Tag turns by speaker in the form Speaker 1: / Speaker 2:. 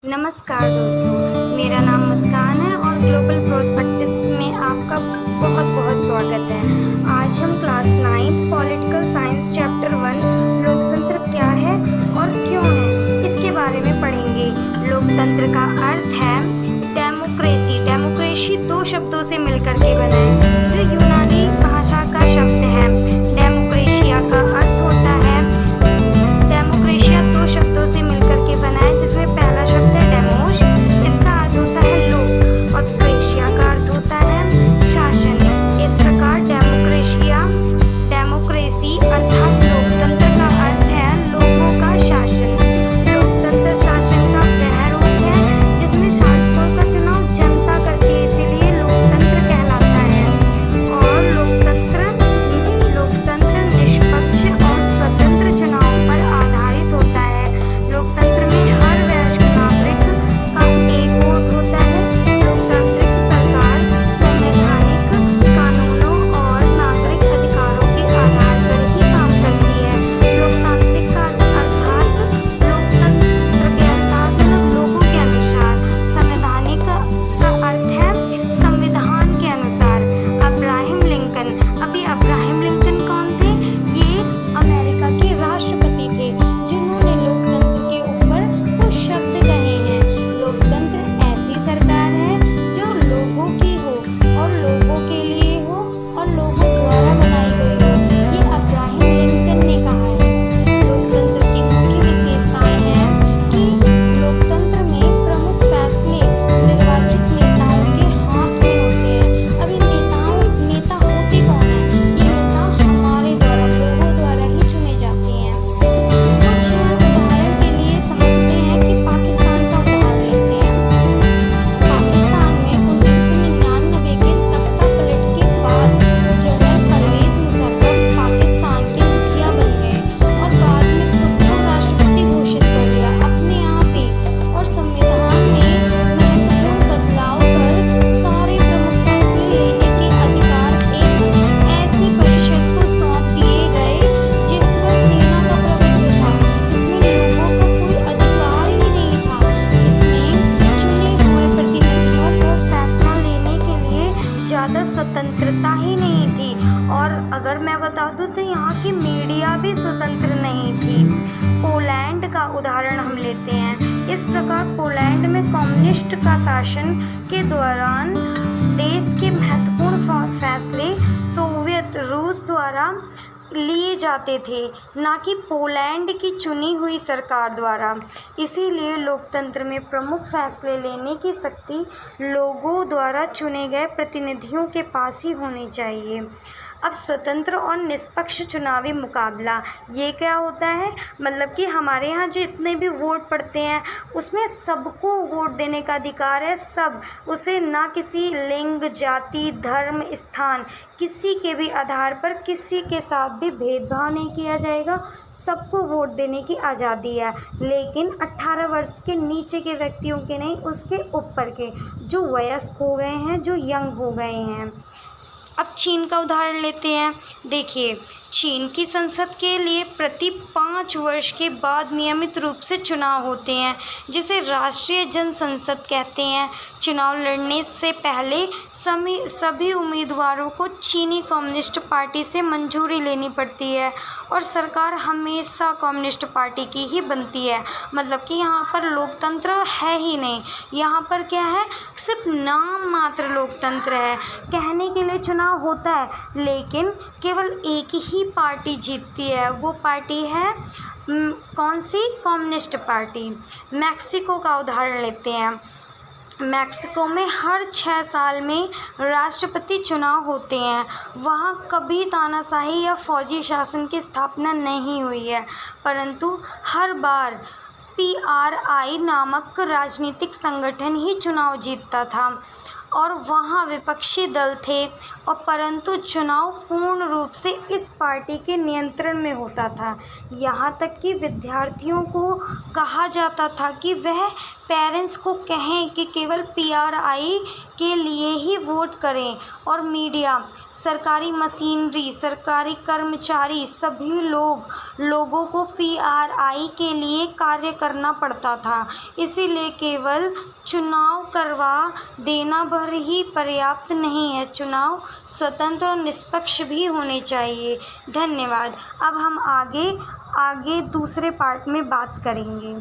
Speaker 1: नमस्कार दोस्तों, मेरा नाम मुस्कान है और ग्लोबल प्रोस्पेक्टिव्स में आपका बहुत बहुत स्वागत है। आज हम क्लास 9 पॉलिटिकल साइंस चैप्टर 1 लोकतंत्र क्या है और क्यों है इसके बारे में पढ़ेंगे। लोकतंत्र का अर्थ है डेमोक्रेसी। डेमोक्रेसी दो शब्दों से मिलकर के बना है, जो यूनानी भाषा का शब्द है। डेमोक्रेशिया का अर्थ होता है, डेमोक्रेशिया दो शब्दों से मिलकर के बना है, जिसमें पहला शब्द है डेमोस, इसका अर्थ होता है लोक, और क्रेशिया का अर्थ होता है शासन। इस प्रकार डेमोक्रेसी अर्थात लोकतंत्र का अर्थ है लोगों का शासन। लोकतंत्र शासन का वह रूप है जिसमें शासकों का चुनाव जनता करती है, इसीलिए लोकतंत्र कहलाता है। और लोकतंत्र निष्पक्ष और स्वतंत्र चुनाव पर आधारित होता है। लोकतंत्र में हर वयस्क नागरिक का एक वोट होता है। लोकतांत्रिक सरकार संवैधानिक कानूनों और नागरिक अधिकारों के आधार पर ही काम करती है। लोकतांत्रिक का अर्थात लोकतंत्र के अर्थात लोगों के अनुसार। संवैधानिक का अर्थ है संविधान के अनुसार। अब्राहम लिंकन कौन थे? ये अमेरिका के राष्ट्रपति थे, जिन्होंने लोकतंत्र के ऊपर कुछ शब्द कहे हैं। लोकतंत्र ऐसी सरकार है जो लोगों की हो और लोगों के लिए हो और लोगों द्वारा बनाई गई हो, ये अब्राहम लिंकन ने कहा है। लोकतंत्र की मुख्य विशेषताएं हैं कि लोकतंत्र में प्रमुख फैसले निर्वाचित नेताओं के हाथ में होते हैं। अब ये नेता होते कौन है? ये नेता हमारे द्वारा, लोगों द्वारा ही चुने जाते हैं। कुछ उदाहरण के लिए समझते हैं कि पाकिस्तान का उदाहरण लेते हैं। पाकिस्तान में 1999 के तख्ता पलट के बाद जनरल परवेज मुशर्रफ पाकिस्तान के मुखिया बन गए और बाद में खुद को राष्ट्रपति घोषित कर दिया अपने आप ही। और संविधान में महत्वपूर्ण बदलाव कर सारे प्रमुख फैसले लेने के अधिकार एक ऐसी परिषद को सौंप दिए गए जिस पर सेना का प्रभुत्व था। इसमें लोगों का कोई अधिकार ही नहीं था। इसमें चुने हुए प्रतिनिधियों को फैसला लेने के लिए ज़्यादा स्वतंत्रता ही नहीं थी। और अगर मैं बता दूं तो यहाँ की मीडिया भी स्वतंत्र नहीं थी। पोलैंड का उदाहरण हम लेते हैं। इस प्रकार पोलैंड में कम्युनिस्ट का शासन के दौरान देश के महत्वपूर्ण फैसले सोवियत रूस द्वारा लिए जाते थे, ना कि पोलैंड की चुनी हुई सरकार द्वारा। इसीलिए लोकतंत्र में प्रमुख फैसले लेने की शक्ति लोगों द्वारा चुने गए प्रतिनिधियों के पास ही होनी चाहिए। अब स्वतंत्र और निष्पक्ष चुनावी मुकाबला, ये क्या होता है? मतलब कि हमारे यहाँ जो इतने भी वोट पड़ते हैं उसमें सबको वोट देने का अधिकार है। सब, उसे ना किसी लिंग, जाति, धर्म, स्थान, किसी के भी आधार पर किसी के साथ भी भेदभाव नहीं किया जाएगा। सबको वोट देने की आज़ादी है, लेकिन 18 वर्ष के नीचे के व्यक्तियों के नहीं, उसके ऊपर के, जो वयस्क हो गए हैं, जो यंग हो गए हैं। अब चीन का उदाहरण लेते हैं। देखिए, चीन की संसद के लिए प्रति 5 वर्ष के बाद नियमित रूप से चुनाव होते हैं, जिसे राष्ट्रीय जनसंसद कहते हैं। चुनाव लड़ने से पहले सभी उम्मीदवारों को चीनी कम्युनिस्ट पार्टी से मंजूरी लेनी पड़ती है और सरकार हमेशा कम्युनिस्ट पार्टी की ही बनती है। मतलब कि यहाँ पर लोकतंत्र है ही नहीं। यहाँ पर क्या है? सिर्फ नाम मात्र लोकतंत्र है। कहने के लिए चुनाव होता है, लेकिन केवल एक ही पार्टी जीतती है। वो पार्टी है कौन सी? Communist party. मैक्सिको का उदाहरण लेते हैं। मैक्सिको में हर 6 साल में राष्ट्रपति चुनाव होते हैं। वहाँ कभी तानाशाही या फौजी शासन की स्थापना नहीं हुई है, परंतु हर बार PRI नामक राजनीतिक संगठन ही चुनाव जीतता था। और वहाँ विपक्षी दल थे, और परंतु चुनाव पूर्ण रूप से इस पार्टी के नियंत्रण में होता था। यहाँ तक कि विद्यार्थियों को कहा जाता था कि वह पेरेंट्स को कहें कि केवल पीआरआई के लिए ही वोट करें, और मीडिया, सरकारी मशीनरी, सरकारी कर्मचारी, सभी लोगों को पीआरआई के लिए कार्य करना पड़ता था। इसीलिए केवल चुनाव करवा देना भर ही पर्याप्त नहीं है, चुनाव स्वतंत्र और निष्पक्ष भी होने चाहिए। धन्यवाद। अब हम आगे दूसरे पार्ट में बात करेंगे।